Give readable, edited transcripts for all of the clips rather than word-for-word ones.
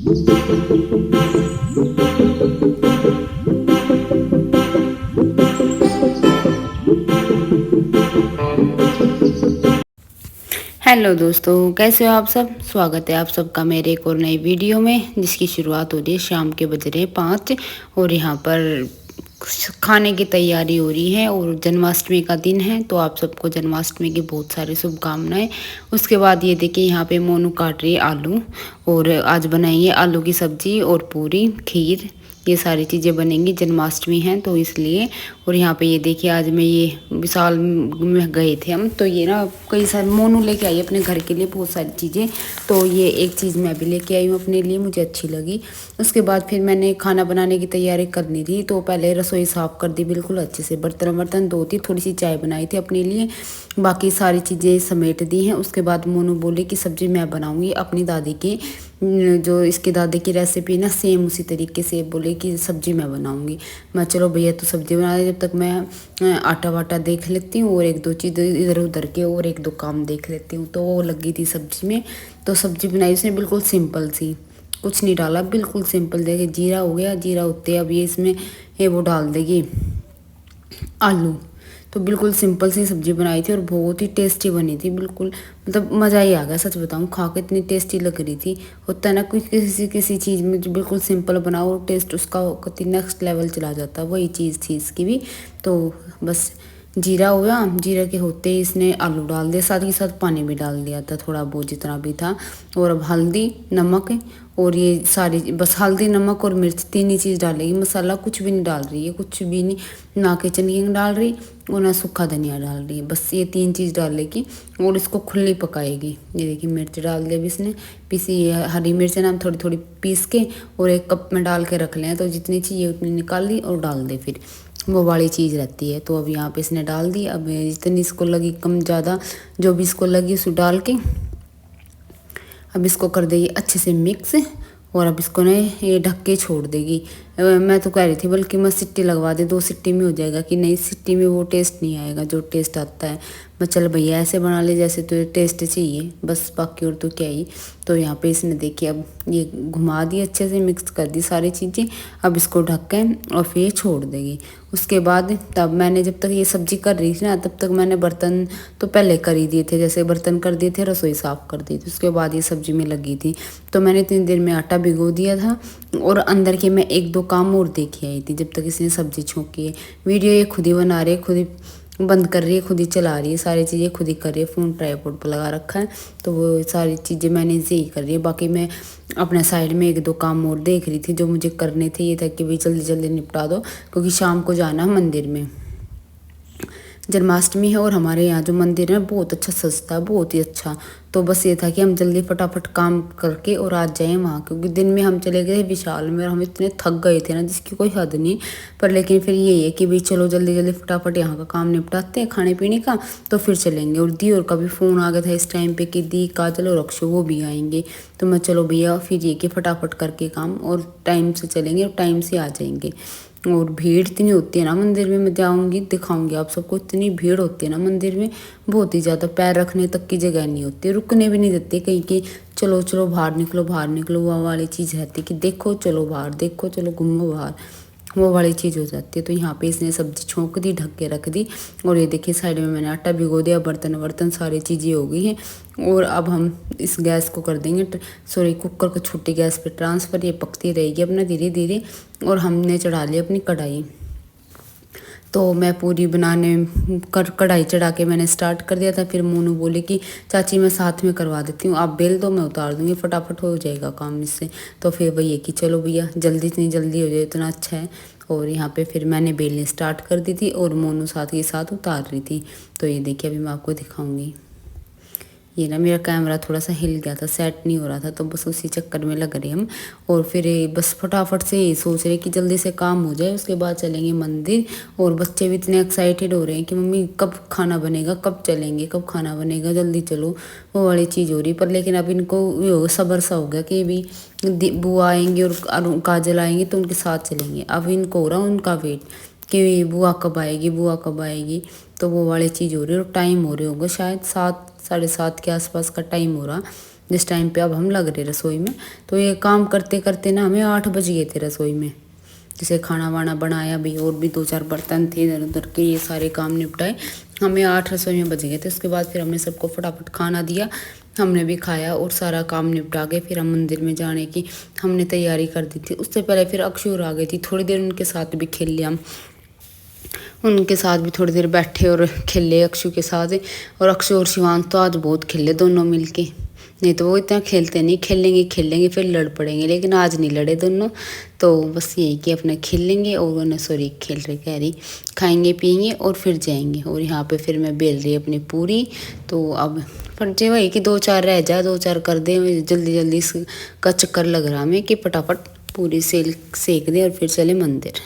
Hello दोस्तों, कैसे हो आप सब। स्वागत है आप सबका मेरे एक और नई वीडियो में, जिसकी शुरुआत हो रही है शाम के बज रहे 5 और यहाँ पर खाने की तैयारी हो रही है और जन्माष्टमी का दिन है, तो आप सबको जन्माष्टमी की बहुत सारी शुभकामनाएं। उसके बाद ये देखिए यहाँ पे मोनू काट रही है आलू और आज बनाएंगे आलू की सब्जी और पूरी खीर। ये सारी चीज़ें बनेंगी, जन्माष्टमी है तो इसलिए। और यहाँ पे ये देखिए आज मैं ये विशाल में गए थे हम, तो ये ना कई सारे मोनू लेके आई अपने घर के लिए बहुत सारी चीज़ें। तो ये एक चीज़ मैं भी लेके आई हूँ अपने लिए, मुझे अच्छी लगी। उसके बाद फिर मैंने खाना बनाने की तैयारी करनी थी, तो पहले रसोई साफ़ कर दी बिल्कुल अच्छे से, बर्तन वर्तन धो दी, थोड़ी सी चाय बनाई थी अपने लिए, बाकी सारी चीज़ें समेट दी हैं। उसके बाद मोनू बोले कि सब्ज़ी मैं बनाऊँगी अपनी दादी की, जो इसकी दादी की रेसिपी ना सेम उसी तरीके से बोले कि सब्ज़ी मैं बनाऊँगी। मैं चलो भैया तो सब्ज़ी बना दे, जब तक मैं आटा वाटा देख लेती हूँ और एक दो चीज़ इधर उधर के और एक दो काम देख लेती हूँ। तो वो लगी थी सब्ज़ी में, तो सब्ज़ी बनाई उसने बिल्कुल सिंपल सी, कुछ नहीं डाला, बिल्कुल सिंपल। देखिए जीरा हो गया, जीरा होते अब ये इसमें ये वो डाल देगी आलू। तो बिल्कुल सिंपल सी सब्ज़ी बनाई थी और बहुत ही टेस्टी बनी थी, बिल्कुल मतलब मज़ा ही आ गया। सच बताऊँ खा के इतनी टेस्टी लग रही थी। होता है ना कुछ किसी चीज़ में जो बिल्कुल सिंपल बनाओ, टेस्ट उसका कति नेक्स्ट लेवल चला जाता है, वही चीज़ थी इसकी भी। तो बस जीरा हो गया, जीरा के होते ही इसने आलू डाल दिया, साथ ही साथ पानी भी डाल दिया था थोड़ा बहुत जितना भी था। और अब हल्दी नमक और ये सारी बस हल्दी नमक और मिर्च तीन ही चीज़ डालेगी, मसाला कुछ भी नहीं डाल रही है, कुछ भी नहीं, ना किचन किंग डाल रही और ना सूखा धनिया डाल रही है, बस ये तीन चीज़ डालेगी और इसको खुली पकाएगी। ये देखिए मिर्च डाल दिया अभी इसने, पीसी हरी मिर्च है ना थोड़ी थोड़ी पीस के और एक कप में डाल के रख लें, तो जितनी चाहिए उतनी निकाल ली और डाल दे, फिर वो वाली चीज़ रहती है। तो अब यहाँ पे इसने डाल दी, अब जितनी इसको लगी कम ज़्यादा जो भी इसको लगी उसको डाल के अब इसको कर देगी अच्छे से मिक्स। और अब इसको ना ये ढक के छोड़ देगी। मैं तो कह रही थी बल्कि मैं सीटी लगवा दे, 2 सीटी में हो जाएगा, कि नहीं सीटी में वो टेस्ट नहीं आएगा जो टेस्ट आता है। मैं चल भैया ऐसे बना ले जैसे तुझे टेस्ट चाहिए, बस बाकी और तो क्या ही। तो यहाँ पे इसने देखिए अब ये घुमा दी, अच्छे से मिक्स कर दी सारी चीज़ें। अब इसको ढक के और फिर छोड़ देगी। उसके बाद तब मैंने जब तक ये सब्ज़ी कर रही थी ना, तब तक मैंने बर्तन तो पहले कर ही दिए थे, जैसे बर्तन कर दिए थे, रसोई साफ़ कर दी थी, उसके बाद ये सब्ज़ी में लगी थी। तो मैंने इतनी देर में आटा भिगो दिया था और अंदर के मैं एक दो काम और देख आई थी जब तक इसने सब्ज़ी छोंकी है। वीडियो ये खुद ही बना रही है, खुद ही बंद कर रही है, खुद ही चला रही है, सारी चीज़ें खुद ही कर रही है, फ़ोन ट्राईपॉड पर लगा रखा है, तो वो सारी चीज़ें मैंने इसे ही कर रही है। बाकी मैं अपने साइड में एक दो काम और देख रही थी जो मुझे करने थे, ये था कि भाई जल्दी जल्दी निपटा दो क्योंकि शाम को जाना है मंदिर में, जन्माष्टमी है और हमारे यहाँ जो मंदिर है बहुत अच्छा सजता है, बहुत ही अच्छा। तो बस ये था कि हम जल्दी फटाफट काम करके और आज जाएं वहाँ, क्योंकि दिन में हम चले गए विशाल में और हम इतने थक गए थे ना जिसकी कोई हद नहीं। पर लेकिन फिर यही है कि भाई चलो जल्दी जल्दी फटाफट यहाँ का काम निपटाते हैं खाने पीने का, तो फिर चलेंगे। और दी और का भी फ़ोन आ गया था इस टाइम पे कि दी काजल और अक्षु वो भी आएंगे। तो मैं चलो भैया फिर ये कि फटाफट करके काम और टाइम से चलेंगे और टाइम से आ जाएंगे। और भीड़ इतनी होती है ना मंदिर में, मैं जाऊंगी दिखाऊंगी आप सबको, इतनी भीड़ होती है ना मंदिर में, बहुत ही ज़्यादा, पैर रखने तक की जगह नहीं होती, रुकने भी नहीं देते कहीं कि चलो चलो बाहर निकलो बाहर निकलो, वो वाली चीज़ रहती कि देखो चलो बाहर, देखो चलो घूमो बाहर, वो वाली चीज़ हो जाती है। तो यहाँ पे इसने सब्जी छोंक दी, ढक के रख दी। और ये देखिए साइड में मैंने आटा भिगो दिया, बर्तन वर्तन सारी चीज़ें हो गई हैं। और अब हम इस गैस को कर देंगे सॉरी कुकर को छोटी गैस पे ट्रांसफ़र, ये पकती रहेगी अपना धीरे धीरे। और हमने चढ़ा ली अपनी कढ़ाई, तो मैं पूरी बनाने कढ़ाई चढ़ा के मैंने स्टार्ट कर दिया था। फिर मोनू बोले कि चाची मैं साथ में करवा देती हूँ, आप बेल दो मैं उतार दूँगी, फटाफट हो जाएगा काम इससे। तो फिर भैया कि चलो भैया जल्दी इतनी जल्दी हो जाए इतना अच्छा है। और यहाँ पे फिर मैंने बेलनी स्टार्ट कर दी थी और मोनू साथ के साथ उतार रही थी। तो ये देखिए अभी मैं आपको दिखाऊँगी। ये ना मेरा कैमरा थोड़ा सा हिल गया था, सेट नहीं हो रहा था, तो बस उसी चक्कर में लग रहे हम। और फिर बस फटाफट से ये सोच रहे कि जल्दी से काम हो जाए, उसके बाद चलेंगे मंदिर। और बच्चे भी इतने एक्साइटेड हो रहे हैं कि मम्मी कब खाना बनेगा, कब चलेंगे, कब खाना बनेगा, जल्दी चलो, वो वाली चीज़ हो रही। पर लेकिन अब इनको ये हो सब्र सा हो गया कि भी बुआ आएंगे और काजल आएंगे तो उनके साथ चलेंगे। अब इनको हो रहा उनका वेट कि बुआ कब आएगी, बुआ कब आएगी, तो वो वाली चीज़ हो रही है। और टाइम हो रहे होगा शायद 7 साढ़े 7 के आसपास का टाइम हो रहा। जिस टाइम पे अब हम लग रहे रसोई में। तो ये काम करते करते ना हमें 8 बज गए थे रसोई में। जैसे खाना वाना बनाया भी, और भी 2-4 बर्तन थे इधर उधर के, ये सारे काम निपटाए, हमें 8 रसोई में बज गए थे। उसके बाद फिर हमने सबको फटाफट खाना दिया, हमने भी खाया और सारा काम निपटा के फिर हम मंदिर में जाने की हमने तैयारी कर दी थी। उससे पहले फिर अक्षुर आ गई थी, थोड़ी देर उनके साथ भी खेल लिया हम, उनके साथ भी थोड़ी देर बैठे और खेले अक्षु के साथ। और अक्षु और शिवांश तो आज बहुत खेले दोनों मिलके, नहीं तो वो इतना खेलते नहीं, खेलेंगे खेलेंगे फिर लड़ पड़ेंगे, लेकिन आज नहीं लड़े दोनों। तो बस यही कि अपना खेलेंगे और सॉरी खेल रहे कह रही, खाएंगे पिएंगे और फिर जाएंगे। और यहाँ पे फिर मैं बेल रही अपनी पूरी। तो अब फटे वही कि 2-4 रह जाए, 2-4 कर दे, जल्दी जल्दी इसका चक्कर लग रहा हमें कि फटाफट पूरी सेक दे और फिर चले मंदिर।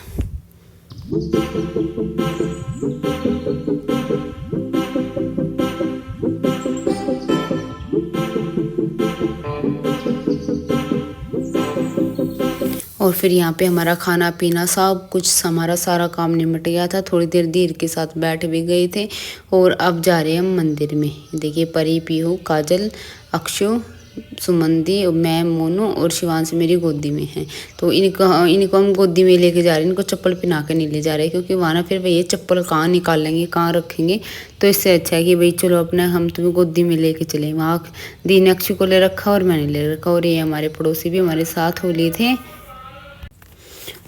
और फिर यहाँ पे हमारा खाना पीना सब कुछ हमारा सारा काम निपट गया था। थोड़ी देर धीर के साथ बैठ भी गए थे और अब जा रहे हैं हम मंदिर में। देखिए परी, पीहू, काजल, अक्षु, सुमंदी, मैं, मोनू और शिवांश मेरी गोदी में हैं। तो इनको हम गोदी में लेके जा रहे हैं, इनको चप्पल पहना के नहीं ले जा रहे, क्योंकि वहाँ ना फिर भैया चप्पल कहाँ निकालेंगे, कहाँ रखेंगे। तो इससे अच्छा है कि भाई चलो अपना हम तुम्हें गोदी में लेके चले। वहाँ दी ने अक्षु को ले रखा और मैंने ले रखा, और ये हमारे पड़ोसी भी हमारे साथ हो लिए थे।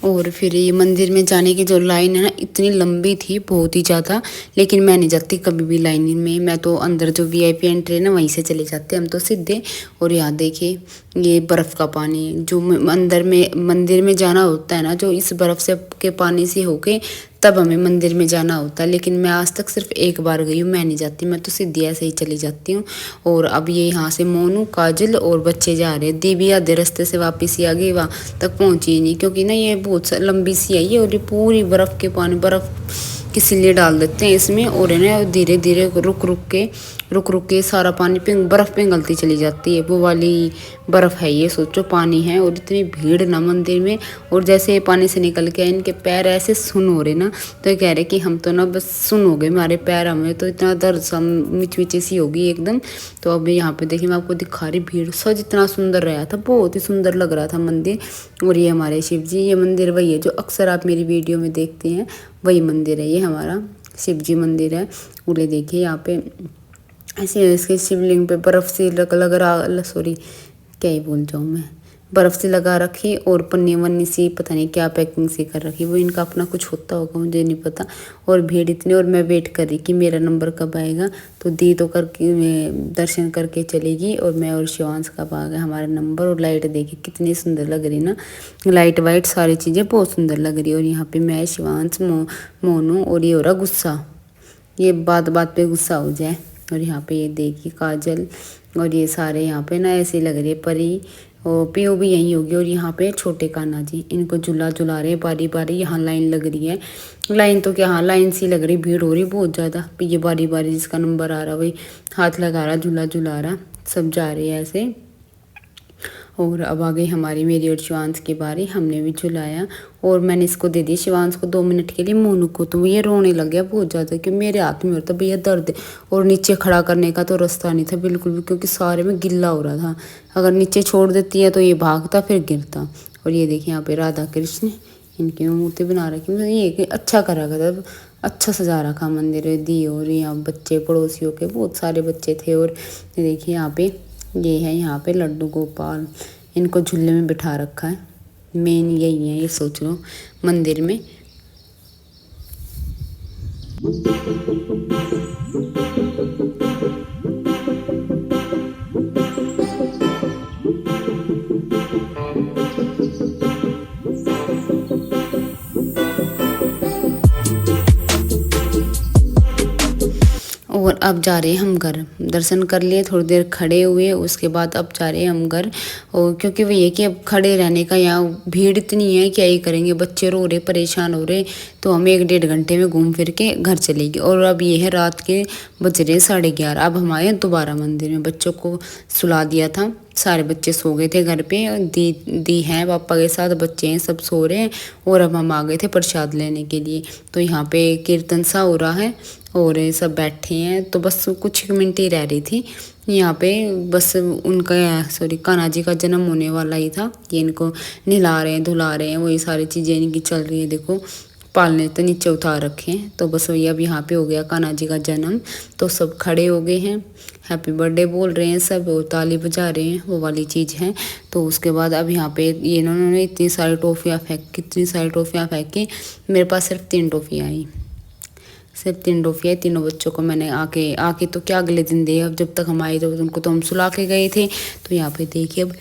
और फिर ये मंदिर में जाने की जो लाइन है ना, इतनी लंबी थी, बहुत ही ज़्यादा। लेकिन मैं नहीं जाती कभी भी लाइन में, मैं तो अंदर जो वीआईपी एंट्री है ना वहीं से चले जाते हम तो सीधे। और यहाँ देखिए ये बर्फ़ का पानी जो अंदर में मंदिर में जाना होता है ना, जो इस बर्फ़ से के पानी से होके तब हमें मंदिर में जाना होता है। लेकिन मैं आज तक सिर्फ एक बार गई हूँ, मैं नहीं जाती, मैं तो सीधी ऐसे ही चली जाती हूँ। और अब ये यहाँ से मोनू, काजल और बच्चे जा रहे हैं। दी भी आधे रास्ते से वापस ही आ गई, वहाँ तक पहुँची ही नहीं, क्योंकि ना ये बहुत लंबी सी है ये, और ये पूरी बर्फ़ के पानी, बर्फ़ किसी लिए डाल देते हैं इसमें, और है ना धीरे धीरे रुक रुक के सारा पानी बर्फ़ पिघलती चली जाती है। वो वाली बर्फ़ है ये, सोचो पानी है। और इतनी भीड़ ना मंदिर में, और जैसे ये पानी से निकल के इनके पैर ऐसे सुन हो रहे ना, तो ये कह रहे कि हम तो ना बस सुन हो गए हमारे पैर, हमें तो इतना दर्द सा मिचमिची सी होगी एकदम। तो अब यहाँ पे देखिए मैं आपको दिखा रही, भीड़ सज इतना सुंदर रहा था, बहुत ही सुंदर लग रहा था मंदिर। और ये हमारे शिव जी, ये मंदिर वही है जो अक्सर आप मेरी वीडियो में देखते हैं, वही मंदिर है ये हमारा शिव जी मंदिर है। और ये देखिए यहाँ पे ऐसे इसके शिवलिंग पे बर्फ़ से लग रहा, सॉरी क्या ही बोल जाऊँ मैं, बर्फ़ से लगा रखी और पन्नी वन्नी सी पता नहीं क्या पैकिंग सी कर रखी, वो इनका अपना कुछ होता होगा मुझे नहीं पता। और भीड़ इतनी, और मैं वेट कर रही कि मेरा नंबर कब आएगा। तो दी तो करके मैं दर्शन करके चलेगी, और मैं और शिवांश कब आ गया हमारा नंबर। और लाइट देखिए कितनी सुंदर लग रही ना, लाइट वाइट सारी चीज़ें बहुत सुंदर लग रही। और यहाँ पे मैं, शिवांश, मोनू, और ये हो रहा गुस्सा, ये बात बात पे गुस्सा हो जाए। और यहाँ पे ये देखिए काजल, और ये सारे यहाँ पे ना ऐसे लग रहे, परी और पीओ भी यहीं होगी। और यहाँ पे छोटे कान्हा जी, इनको झूला झुला रहे बारी बारी। यहाँ लाइन लग रही है, लाइन तो क्या, हाँ लाइन सी लग रही, भीड़ हो रही बहुत ज़्यादा। ये बारी बारी जिसका नंबर आ रहा वही हाथ लगा रहा, झूला झुला रहा, सब जा रहे हैं ऐसे। और अब आ गई हमारी, मेरी और शिवांश की बारी, हमने भी झुलाया। और मैंने इसको दे दी शिवांश को 2 मिनट के लिए, मोनू को तो ये रोने लग गया बहुत ज़्यादा, क्योंकि मेरे हाथ में होता भैया दर्द। और नीचे खड़ा करने का तो रास्ता नहीं था बिल्कुल भी, क्योंकि सारे में गिल्ला हो रहा था। अगर नीचे छोड़ देती है तो ये भागता फिर गिरता। और ये देखिए यहाँ पे राधा कृष्ण इनकी मूर्ति बना रखी, मतलब ये कि अच्छा करा था, अच्छा सजा रखा मंदिर दी। और यहाँ बच्चे पड़ोसियों के बहुत सारे बच्चे थे। और ये देखिए यहाँ पे ये है, यहाँ पे लड्डू गोपाल, इनको झूले में बिठा रखा है। मेन यही है, ये सोच लो मंदिर में। और अब जा रहे हैं हम घर, दर्शन कर लिए, थोड़ी देर खड़े हुए, उसके बाद अब जा रहे हैं हम घर। और क्योंकि वो ये कि अब खड़े रहने का यहाँ भीड़ इतनी है, क्या ही करेंगे, बच्चे रो रहे, परेशान हो रहे, तो हम 1-1.5 घंटे में घूम फिर के घर चलेगी। और अब ये है रात के बज रहे 11:30, अब हम आए दोबारा मंदिर में। बच्चों को सुला दिया था, सारे बच्चे सो गए थे घर पे, दी हैं पापा के साथ, बच्चे हैं सब सो रहे हैं। और अब हम आ गए थे प्रसाद लेने के लिए। तो यहाँ पे कीर्तन सा हो रहा है, और ये सब बैठे हैं। तो बस कुछ मिनट ही रह रही थी यहाँ पे, बस उनका सॉरी कान्हा जी का जन्म होने वाला ही था। ये इनको नहला रहे हैं धुला रहे हैं, वही सारी चीज़ें इनकी चल रही है। देखो पालने तो नीचे उतार रखे हैं। तो बस वही अब यहाँ पे हो गया कान्हा जी का जन्म। तो सब खड़े हो गए हैं, हैप्पी बर्थडे बोल रहे हैं सब, और ताली बजा रहे हैं, वो वाली चीज़ है। तो उसके बाद अब यहाँ पे ये इन्होंने इतनी सारी टॉफ़ियाँ फेंकी। मेरे पास सिर्फ 3 टॉफ़ियाँ आई, सिर्फ 3 टॉफ़ियाँ। तीनों बच्चों को मैंने आके आके तो क्या अगले दिन दे, अब जब तक हम आए तो उनको तो हम सुला के गए थे। तो यहाँ पे देखिए अब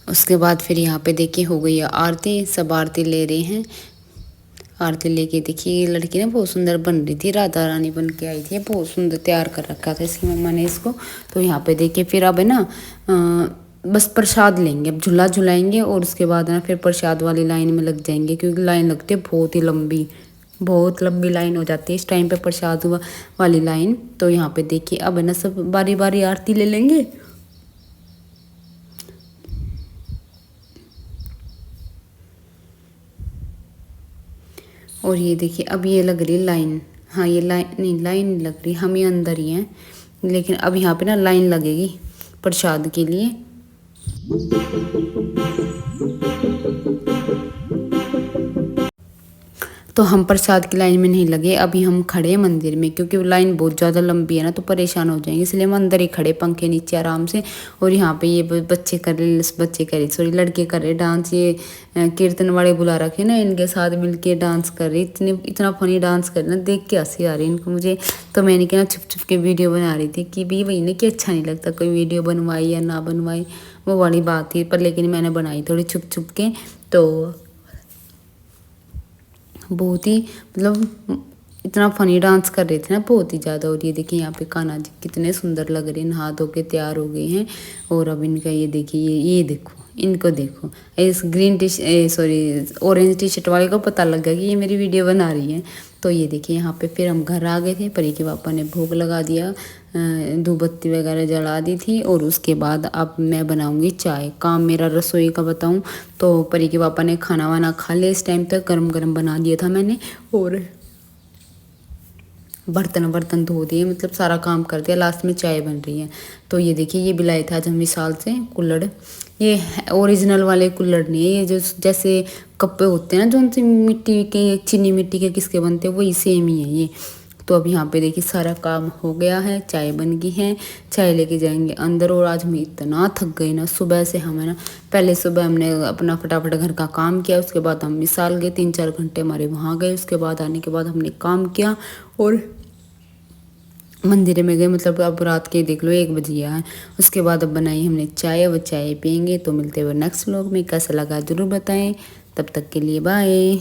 उसके बाद फिर यहाँ पे देखिए हो गई है आरती, सब आरती ले रहे हैं। आरती लेके देखिए ये लड़की ना बहुत सुंदर बन रही थी, राधा रानी बन के आई थी, बहुत सुंदर तैयार कर रखा था इसकी मम्मा ने इसको। तो यहाँ पे देखिए फिर अब है ना बस प्रसाद लेंगे, अब झूला झुलाएंगे और उसके बाद ना फिर प्रसाद वाली लाइन में लग जाएंगे, क्योंकि लाइन लगती है बहुत लंबी लाइन हो जाती है इस टाइम पे प्रसाद वाली लाइन। तो यहाँ पे देखिए अब है ना सब बारी बारी आरती ले लेंगे। और ये देखिए अब ये लग रही लाइन, हाँ ये लाइन लग रही, हम ये अंदर ही हैं, लेकिन अब यहाँ पे ना लाइन लगेगी प्रसाद के लिए। तो हम प्रसाद की लाइन में नहीं लगे, अभी हम खड़े हैं मंदिर में, क्योंकि लाइन बहुत ज़्यादा लंबी है ना तो परेशान हो जाएंगे, इसलिए हम अंदर ही खड़े पंखे नीचे आराम से। और यहाँ पे ये सॉरी लड़के कर रहे डांस, ये कीर्तन वाले बुला रखे ना, इनके साथ मिलके डांस कर रही, इतना फनी डांस कर रहे ना, देख के हंसी आ रही इनको मुझे। तो मैंने क्या छुप छुप के वीडियो बना रही थी कि भी वही ना कि अच्छा नहीं लगता कोई वीडियो बनवाई या ना बनवाई, वो वाली बात थी, पर लेकिन मैंने बनाई थोड़ी छुप छुप के। तो बहुत ही मतलब इतना फनी डांस कर रहे थे ना, बहुत ही ज़्यादा। और ये देखिए यहाँ पे कान्हा जी कितने सुंदर लग रहे हैं, नहा धो के तैयार हो गए हैं। और अब इनका ये देखिए ये देखो, इनको देखो, इस ऑरेंज टी शर्ट वाले को पता लग गया कि ये मेरी वीडियो बना रही है। तो ये देखिए यहाँ पे फिर हम घर आ गए थे, परी के पापा ने भोग लगा दिया, धूप बत्ती वगैरह जला दी थी। और उसके बाद अब मैं बनाऊंगी चाय, काम मेरा रसोई का बताऊं तो परी के पापा ने खाना वाना खा लिया, इस टाइम तक गरम गरम बना दिया था मैंने, और बर्तन धो दिए, मतलब सारा काम कर दिया, लास्ट में चाय बन रही है। तो ये देखिए ये भी लाए थे आज हम विशाल से कुल्हड़, ये ओरिजिनल वाले कुल्हड़ नहीं है, ये जो जैसे कप्पे होते हैं ना जो उनसे मिट्टी के चीनी मिट्टी के किसके बनते हैं वही सेम ही है ये। तो अब यहाँ पे देखिए सारा काम हो गया है, चाय बन गई है, चाय लेके जाएंगे अंदर। और आज हम इतना थक गए ना सुबह से, हमें ना पहले सुबह हमने अपना फटाफट घर का काम किया, उसके बाद हम विशाल गए, 3-4 घंटे हमारे वहाँ गए। उसके बाद आने के बाद हमने काम किया और मंदिर में गए, मतलब अब रात के देख लो 1 बज गया है। उसके बाद अब बनाई हमने चाय, वो चाय पियेंगे। तो मिलते हुए नेक्स्ट व्लॉग में, कैसा लगा जरूर बताएं, तब तक के लिए बाय।